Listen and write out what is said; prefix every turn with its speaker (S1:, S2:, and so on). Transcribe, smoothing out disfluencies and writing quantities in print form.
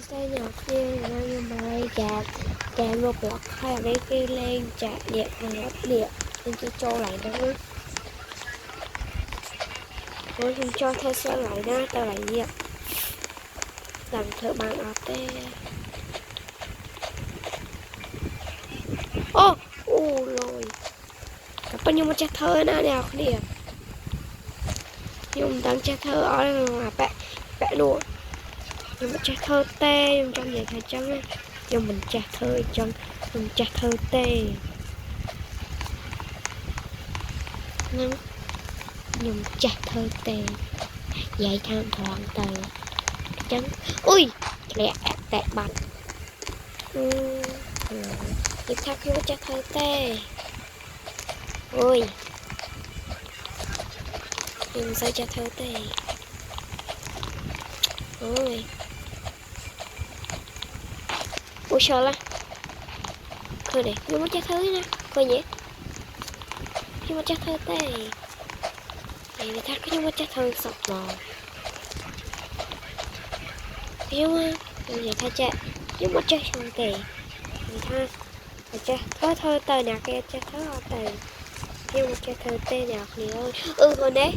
S1: Xe nhỏ kia là nhưng mà đây chạm một lọt hay là đây kia lên chạm điện và lót điện nên tôi cho lại đó nữa. Tôi không cho theo xe lại đó, tao lại điện làm thợ bằng ở tê. Ô rồi các nhưng mà chắc thơ nó nào điện nhưng đang chắc thơ ở đây là bẹ luôn nhưng mà chắc thơ tê nhưng trong vậy thời chân ấy nhưng mình chắc thơ chân mình chắc thơ tê nhưng chắc thơ tê vậy tham thoảng tờ trắng ui lẹ tẹt bạch thì thắc vô chắc thơ tê ui nhưng sao chắc thơ tê ui ui sợ lắm khơi này nhưng mà chắc thơ nè khơi nhỉ nhưng mà chắc thơ tê này thắc nhưng mà chắc thơ sọc mò nhưng mà vậy thay chạy nhưng mà chắc không tệ vậy thôi chắc có thơ tờ nào kia chắc thơ tờ nhưng mà chắc thơ tê nào thì ơi hồi đấy